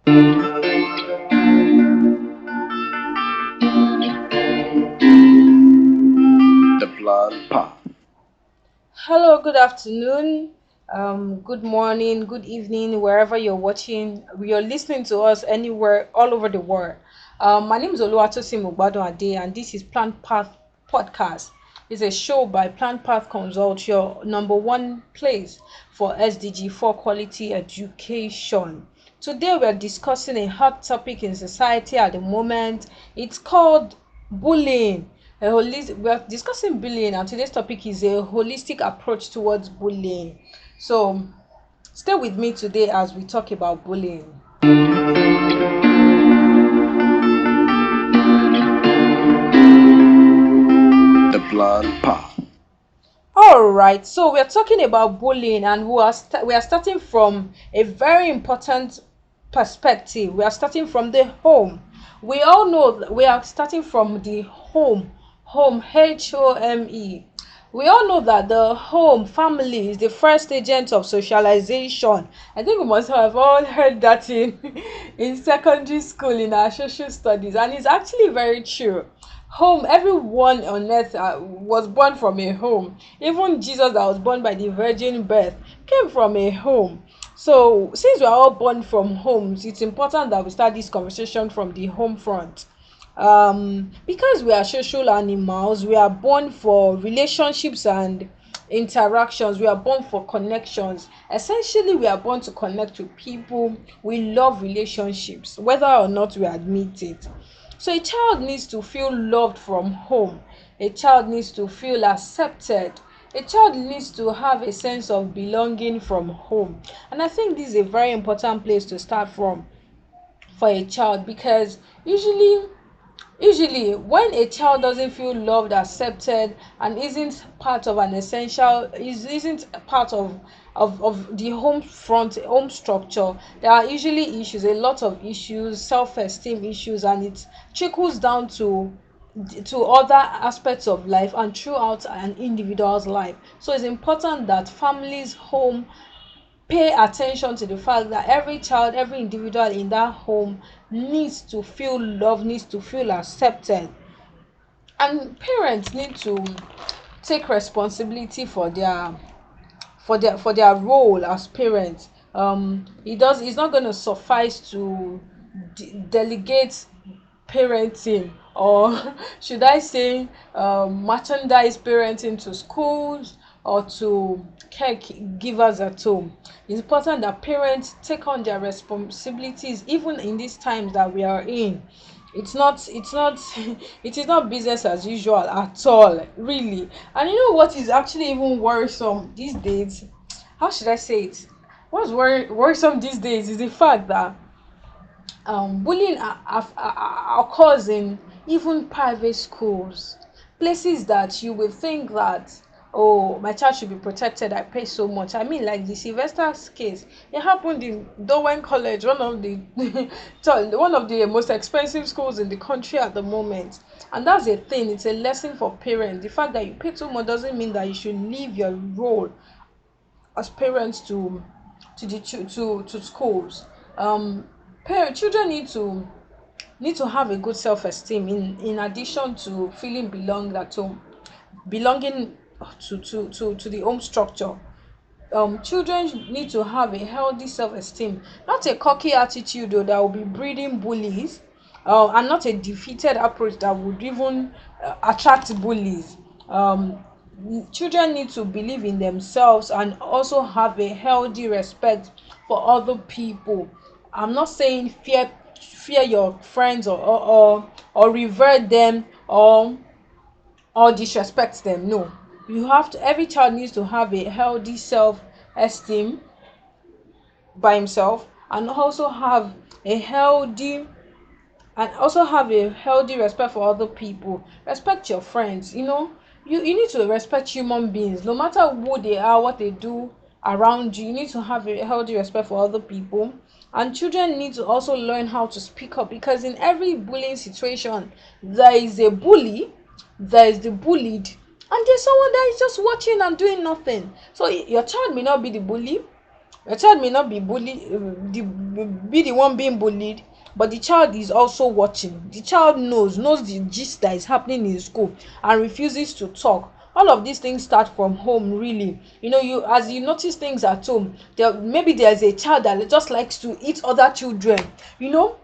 The plan path. Hello, good afternoon, good morning, good evening, wherever you're listening to us anywhere, all over the world. My name is Oluwatosin Mugbado Ade, and this is Plant Path Podcast. It's a show by Plant Path Consult, your number one place for SDG for quality education. Today, we're discussing a hot topic in society at the moment. It's called bullying. We are discussing bullying, and today's topic is a holistic approach towards bullying. So, stay with me today as we talk about bullying. The plan path. All right, so we're talking about bullying, and we are starting from a very important perspective. We are starting from the home. We all know that we are starting from the home, HOME. We all know that the home family is the first agent of socialization. I think we must have all heard that in in secondary school in our social studies, and it's actually very true. Home, everyone on earth was born from a home. Even Jesus, that was born by the virgin birth, came from a home. So since we are all born from homes, it's important that we start this conversation from the home front. Because we are social animals, we are born for relationships and interactions. We are born for connections. Essentially, we are born to connect with people. We love relationships, whether or not we admit it. So a child needs to feel loved from home. A child needs to feel accepted. A child needs to have a sense of belonging from home. And I think this is a very important place to start from for a child, because usually when a child doesn't feel loved, accepted, and isn't part of an essential isn't a part of the home structure, there are usually issues, a lot of issues, self-esteem issues, and it trickles down to other aspects of life and throughout an individual's life. So it's important that families home pay attention to the fact that every child, every individual in that home needs to feel loved, needs to feel accepted. And parents need to take responsibility for their role as parents. It's not going to suffice to delegate parenting, or should I say, merchandise parenting to schools or to caregivers at home. It's important that parents take on their responsibilities even in these times that we are in. It's not it is not business as usual at all, really. And you know what is actually even worrisome these days? How should I say it? What's worrisome these days is the fact that bullying occurs in even private schools, places that you will think that, oh, my child should be protected, I pay so much. I mean, like the Sylvester's case, it happened in Dowen College, one of the one of the most expensive schools in the country at the moment. And that's a thing, it's a lesson for parents. The fact that you pay too much doesn't mean that you should leave your role as parents to schools. Children need to have a good self-esteem in addition to feeling belonging to the home structure. Children need to have a healthy self-esteem, not a cocky attitude though that will be breeding bullies, and not a defeated approach that would even attract bullies. Children need to believe in themselves and also have a healthy respect for other people. I'm not saying fear your friends, or revert them, or disrespect them. No, every child needs to have a healthy self esteem by himself, and also have a healthy respect for other people. Respect your friends. You need to respect human beings no matter who they are, what they do around you. You need to have a healthy respect for other people. And children need to also learn how to speak up, because in every bullying situation there is a bully, there is the bullied, and there's someone that is just watching and doing nothing. So your child may not be the bully, Your child may not be be the one being bullied, but the child is also watching. The child knows the gist that is happening in school and refuses to talk. All of these things start from home, really. You as you notice things at home, maybe there's a child that just likes to eat other children, you know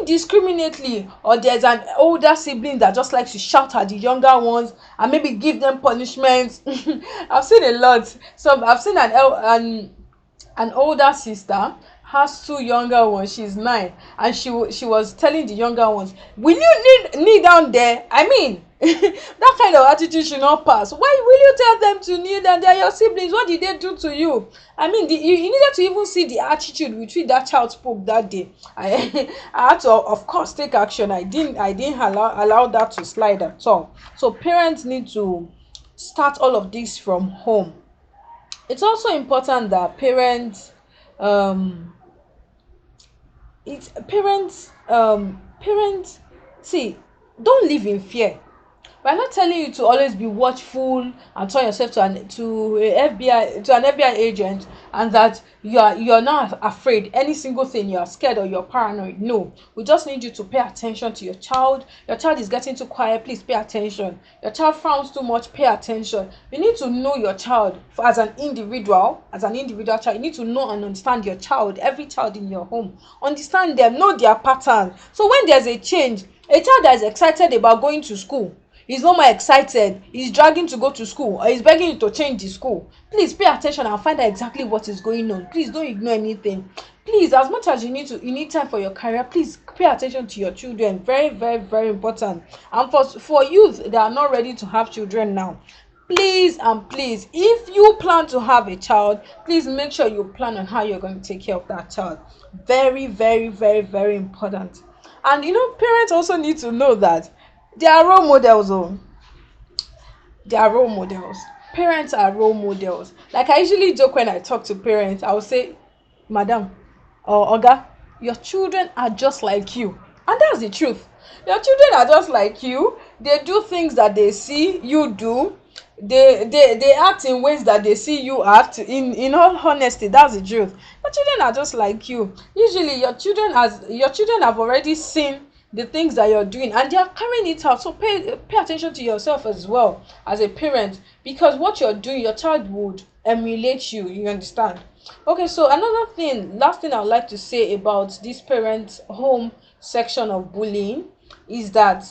indiscriminately, or there's an older sibling that just likes to shout at the younger ones and maybe give them punishments. I've seen a lot. So I've seen an older sister has two younger ones. She's 9, and she was telling the younger ones, will you kneel down there? I mean, that kind of attitude should not pass. Why will you tell them to kneel down? They are your siblings. What did they do to you? I mean, you needed to even see the attitude with which that child spoke that day. I had to, of course, take action. I didn't allow that to slide at all. So parents need to start all of this from home. It's also important that um parents see, don't live in fear. We're not telling you to always be watchful and turn yourself to an FBI agent, and that you're not afraid any single thing, you're scared or you're paranoid. No, we just need you to pay attention to your child. Your child is getting too quiet, please pay attention. Your child frowns too much, pay attention. You need to know your child as an individual. As an individual child, you need to know and understand your child, every child in your home. Understand them, know their pattern. So when there's a change, a child that is excited about going to school, he's no more excited, he's dragging to go to school, or he's begging you to change the school, please pay attention and find out exactly what is going on. Please don't ignore anything. Please, as much as you need time for your career, please pay attention to your children. Very, very, very important. And for youth that are not ready to have children now, please and please, if you plan to have a child, please make sure you plan on how you're going to take care of that child. Very, very, very, very important. And parents also need to know that they are role models. They are role models. Parents are role models. Like, I usually joke when I talk to parents, I will say, madam or oga, your children are just like you. And that's the truth. Your children are just like you. They do things that they see you do. They act in ways that they see you act. In all honesty, that's the truth. Your children are just like you. Usually your children have already seen the things that you're doing, and they are carrying it out. So pay attention to yourself as well as a parent, because what you're doing, your child would emulate you. You understand? Okay, so another thing, last thing I would like to say about this parent home section of bullying is that,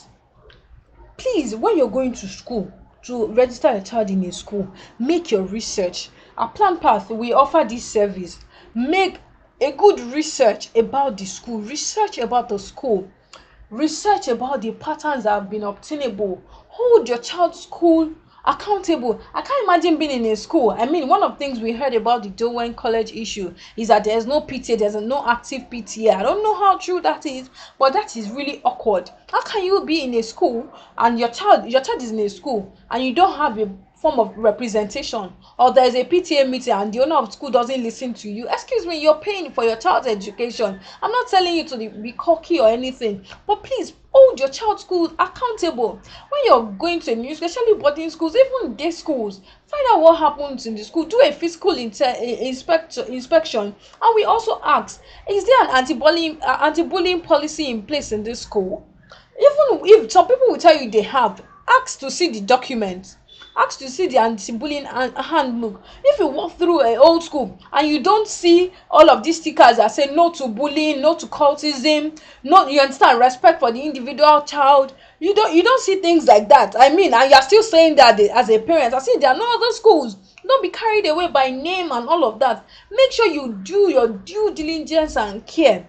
please, when you're going to school to register a child in a school, make your research. At Plan Path, we offer this service. Make a good research about the school, research about the school, research about the patterns that have been obtainable. Hold your child's school accountable. I can't imagine being in a school. I mean, one of the things we heard about the Dowen College issue is that there's no PTA, there's no active PTA. I don't know how true that is, but that is really awkward. How can you be in a school and your child is in a school and you don't have a form of representation, or there's a PTA meeting and the owner of school doesn't listen to you? Excuse me, you're paying for your child's education. I'm not telling you to be cocky or anything, but please hold your child's school accountable. When you're going to a new, especially boarding schools, even day schools, find out what happens in the school. Do a physical inspection. And we also ask, is there an anti-bullying policy in place in this school? Even if some people will tell you they have, ask to see the documents. Ask to see the anti-bullying handbook. If you walk through an old school and you don't see all of these stickers that say no to bullying, no to cultism, no, you understand, respect for the individual child, you don't see things like that. I mean, and you're still saying that as a parent. I see there are no other schools. Don't be carried away by name and all of that. Make sure you do your due diligence and care.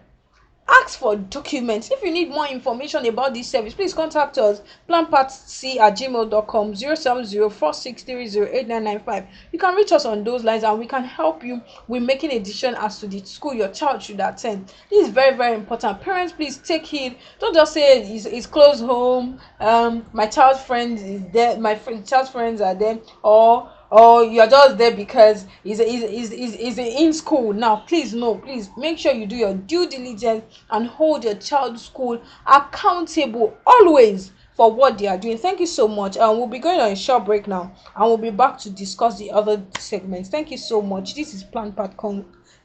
Ask for documents. If you need more information about this service, please contact us, planpathc@gmail.com, 07046308995. You can reach us on those lines and we can help you with making a decision as to the school your child should attend. This is very, very important. Parents, please take heed. Don't just say it's close home, my child's friend is there, child's friends are there, or you're just there because he's in school now. Please, no, please make sure you do your due diligence and hold your child's school accountable always for what they are doing. Thank you so much. We'll be going on a short break now and we'll be back to discuss the other segments. Thank you so much. This is Plan Path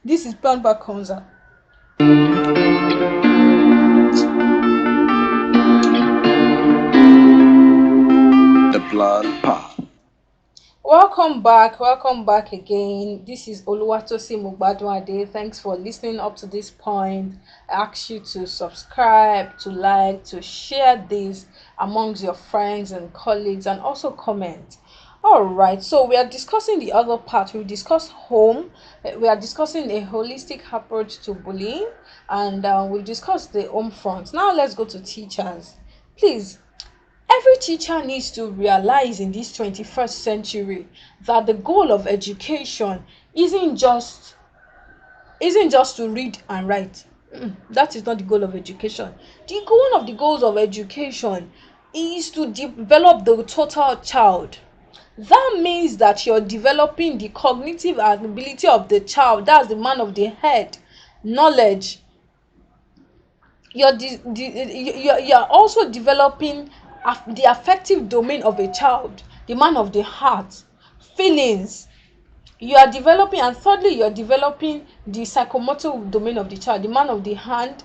This is Plan Back Concert. The Plan Path. Welcome back again. This is Oluwatosi Mugbadwade. Thanks for listening up to this point. I ask you to subscribe, to like, to share this amongst your friends and colleagues, and also comment. All right, so we are discussing the other part. We discussed home. We are discussing a holistic approach to bullying, and we've discussed the home front. Now let's go to teachers. Please, every teacher needs to realize in this 21st century that the goal of education isn't just to read and write. That is not the goal of education. One of the goals of education is to develop the total child. That means that you're developing the cognitive ability of the child. That's the man of the head, knowledge. You're also developing the affective domain of a child, the man of the heart, feelings. You are developing, and thirdly, you're developing the psychomotor domain of the child, the man of the hand,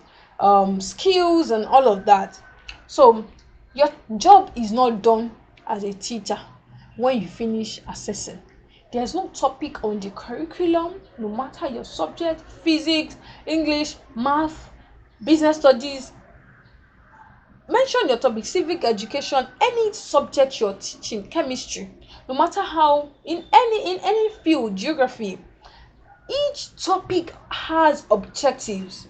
skills, and all of that. So your job is not done as a teacher when you finish assessing. There's no topic on the curriculum, no matter your subject: physics, English, math, business studies. Mention your topic: civic education, any subject you're teaching, chemistry, no matter how, in any field, geography. Each topic has objectives.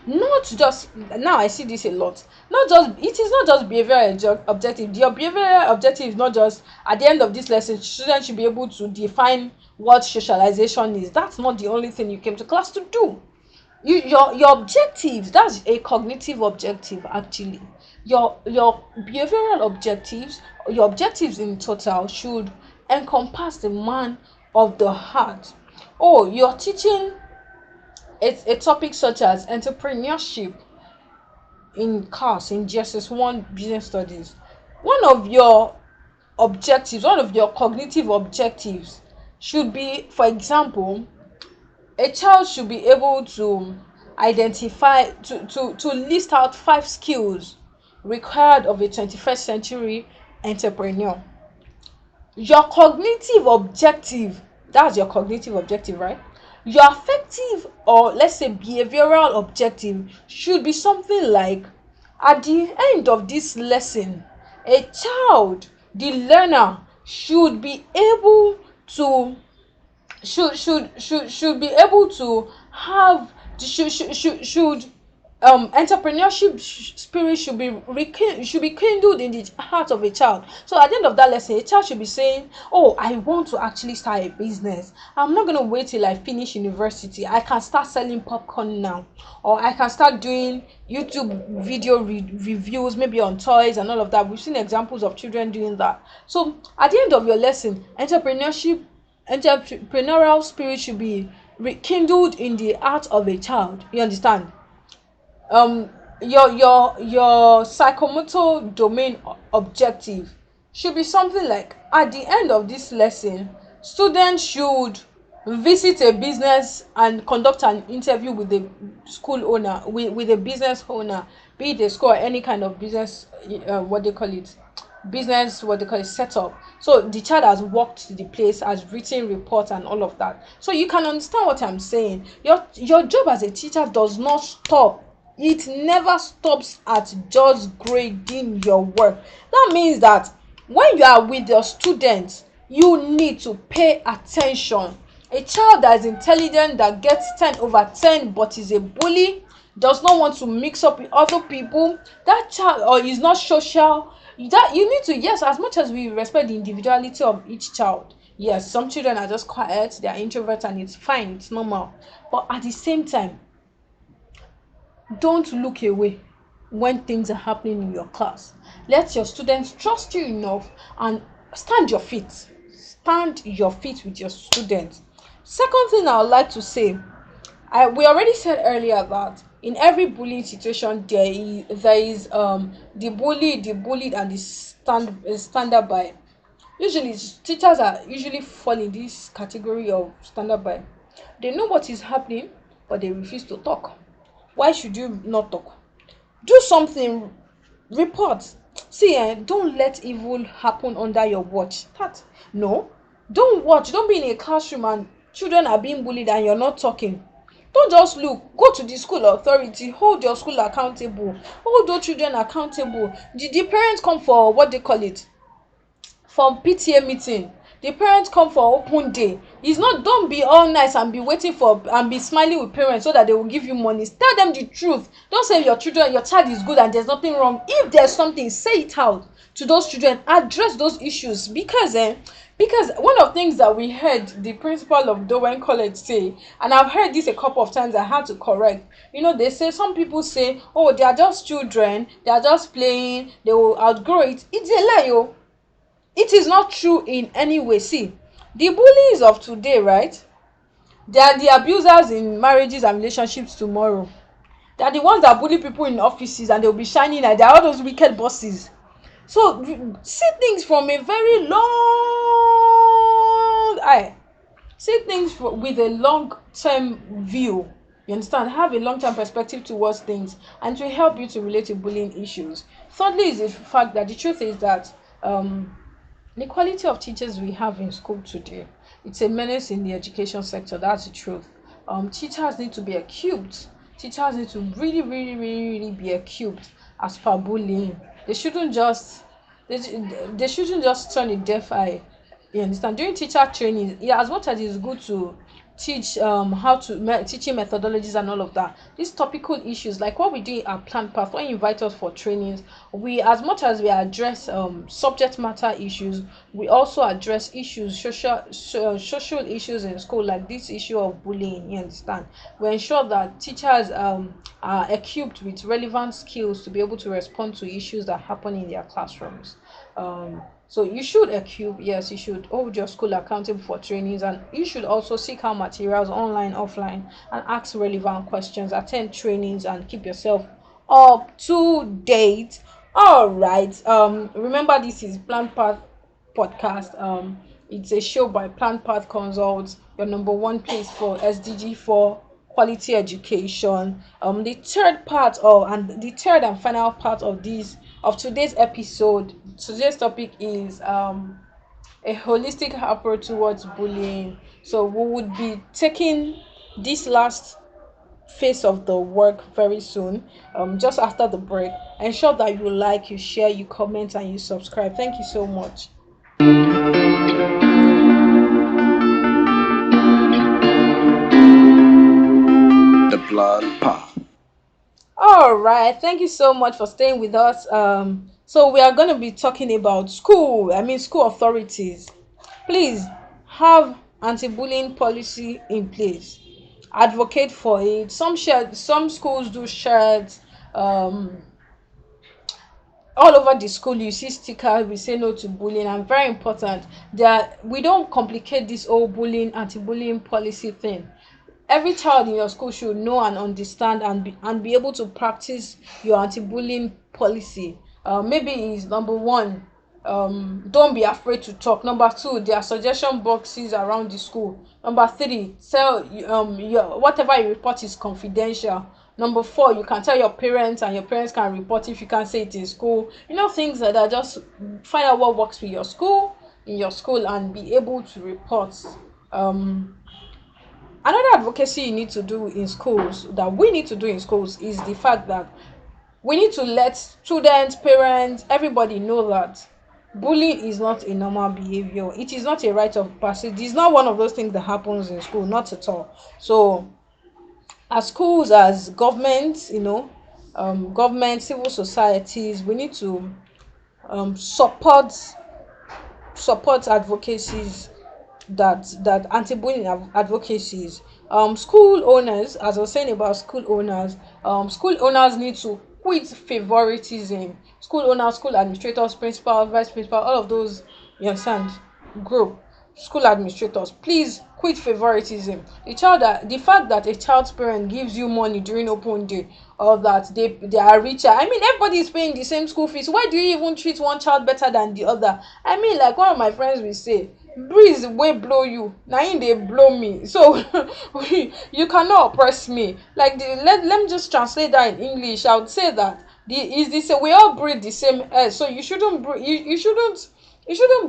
Not just, now I see this a lot, not just, it is not just behavioral objective. Your behavioral objective is not just at the end of this lesson students should be able to define what socialization is. That's not the only thing you came to class to do. Your objectives, that's a cognitive objective. Actually, your behavioral objectives, your objectives in total should encompass the man of the heart. Oh, you're teaching a topic such as entrepreneurship in class in GSS1 business studies. One of your cognitive objectives should be, for example, a child should be able to identify, to list out 5 skills required of a 21st century entrepreneur. Your cognitive objective, that's your cognitive objective, right? Your affective, or let's say behavioral objective, should be something like, at the end of this lesson, a child, the learner, should be able to should be able to have, should entrepreneurship spirit should be kindled in the heart of a child. So at the end of that lesson, a child should be saying, oh, I want to actually start a business. I'm not going to wait till I finish university. I can start selling popcorn now, or I can start doing YouTube video reviews, maybe on toys and all of that. We've seen examples of children doing that. So at the end of your lesson, entrepreneurial spirit should be rekindled in the heart of a child. You understand? um your psychomotor domain objective should be something like, at the end of this lesson, students should visit a business and conduct an interview with the school owner, with a business owner, be it a school or any kind of business, what they call it, setup. So the child has walked to the place, has written report and all of that. So you can understand what I'm saying. Your job as a teacher does not stop. It never stops at just grading your work. That means that when you are with your students, you need to pay attention. A child that is intelligent, that gets 10/10 but is a bully, does not want to mix up with other people, that child, or is not social, that you need to, yes, as much as we respect the individuality of each child, yes, some children are just quiet, they are introverts, and it's fine, it's normal. But at the same time, don't look away when things are happening in your class. Let your students trust you enough, and stand your feet with your students. Second thing I would like to say, we already said earlier that in every bullying situation there is the bully, the bullied, and the standard by. Usually teachers are usually fall in this category of standard by. They know what is happening, but they refuse to talk. Why should you not talk? Do something, report. See, don't let evil happen under your watch. That no, don't watch. Don't be in a classroom and children are being bullied and you're not talking. Don't just look. Go to the school authority. Hold your school accountable. Hold those children accountable. The parents come for what they call it, from PTA meeting. The parents come for open day. It's not, don't be all nice and be waiting for and be smiling with parents so that they will give you money. Tell them the truth. Don't say your child is good and there's nothing wrong. If there's something, say it out to those children. Address those issues, because one of the things that we heard the principal of Dowen College say, and I've heard this a couple of times, I had to correct. They say, some people say, oh, they are just children, they are just playing, they will outgrow it. It's a lie. Oh, it is not true in any way. See, the bullies of today, right? They are the abusers in marriages and relationships tomorrow. They are the ones that bully people in offices and they'll be shining like they are all those wicked bosses. So see things from a very long eye. See things with a long-term view. You understand? Have a long-term perspective towards things, and to help you to relate to bullying issues. Thirdly is the fact that the truth is that the quality of teachers we have in school today, it's a menace in the education sector. That's the truth. Teachers need to be equipped. Teachers need to really, really, really, really be equipped as per bullying. They shouldn't just they shouldn't just turn a deaf eye. You understand? During teacher training, yeah, as much as it's good to teach how to teaching methodologies and all of that, these topical issues like what we do at Plan Path, when you invite us for trainings, we, as much as we address subject matter issues, we also address issues, social issues in school, like this issue of bullying. You understand? We ensure that teachers are equipped with relevant skills to be able to respond to issues that happen in their classrooms. So you should equip, yes, you should hold your school accountable for trainings, and you should also seek out materials online, offline, and ask relevant questions, attend trainings, and keep yourself up to date. All right. Remember, this is Plan Path podcast. It's a show by Plan Path Consults, your number one place for SDG for quality education. The third and final part of today's episode. Today's topic is a holistic approach towards bullying. So we would be taking this last phase of the work very soon, just after the break. Ensure that you like, you share, you comment, and you subscribe. Thank you so much. The Plan Path. All right, thank you so much for staying with us. So we are going to be talking about school authorities. Please have anti-bullying policy in place. Advocate for it. Some schools do shirts. All over the school you see stickers, we say no to bullying, and very important that we don't complicate this whole anti-bullying policy thing. Every child in your school should know and understand and be able to practice your anti-bullying policy. Maybe is number one, don't be afraid to talk. Number two, there are suggestion boxes around the school. Number three, tell whatever you report is confidential. Number four, you can tell your parents and your parents can report if you can't say it in school. Things like that. Just find out what works with your school, in your school, and be able to report. Another advocacy you need to do in schools, that we need to do in schools, is the fact that we need to let students, parents, everybody know that bullying is not a normal behavior. It is not a rite of passage. It's not one of those things that happens in school, not at all. So as schools, as governments, government, civil societies, we need to support advocacies, that anti-bullying advocacies. School owners, as I was saying about school owners need to quit favoritism. School owners, school administrators, principal, vice principal, all of those, you understand, group, school administrators, please quit favoritism. The fact that a child's parent gives you money during open day, or that they are richer, everybody is paying the same school fees. Why do you even treat one child better than the other? Like one of my friends will say, breeze wey blow you na im dey blow me, so you cannot oppress me. Like let me just translate that in English. I would say that the is this we all breathe the same air, so you shouldn't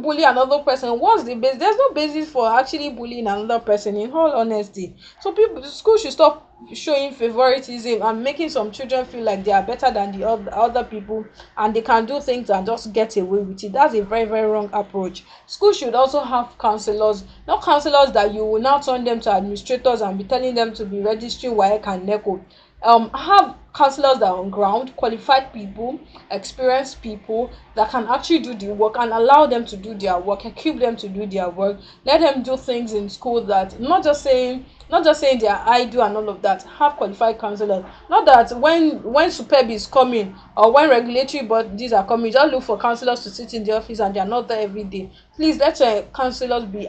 bully another person. What's the base? There's no basis for actually bullying another person, in all honesty. So people, the school should stop showing favoritism and making some children feel like they are better than the other people, and they can do things and just get away with it. That's a very, very wrong approach. School should also have counselors, not counselors that you will now turn them to administrators and be telling them to be registering WAEC and NECO. Have counselors that are on ground, qualified people, experienced people that can actually do the work, and allow them to do their work, equip them to do their work. Let them do things in school, that not just saying they are idle and all of that. Have qualified counselors. Not that when superb is coming, or when regulatory bodies are coming, just look for counselors to sit in the office and they are not there every day. Please let your counselors be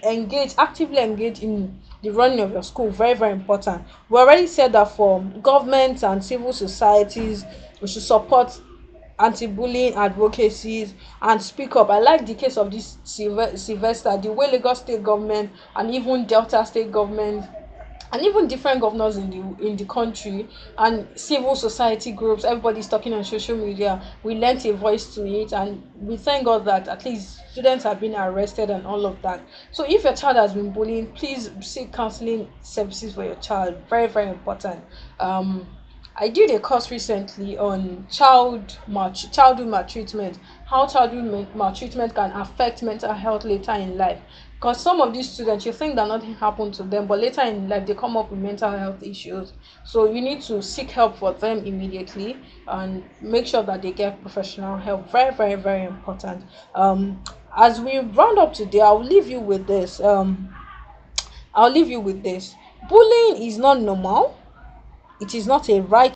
engaged, actively engaged in the running of your school. Very, very important. We already said that for governments and civil societies, we should support anti-bullying advocacies and speak up. I like the case of this Sylvester, the way Lagos state government and even Delta state government and even different governors in the country and civil society groups, everybody's talking on social media. We lent a voice to it, and we thank God that at least students have been arrested and all of that. So if your child has been bullying, please seek counseling services for your child. Very, very important. um I did a course recently on childhood maltreatment, how childhood maltreatment can affect mental health later in life. Because some of these students, you think that nothing happened to them, but later in life they come up with mental health issues. So you need to seek help for them immediately and make sure that they get professional help. Very, very, very important. As we round up today, I'll leave you with this. Bullying is not normal. It is not a right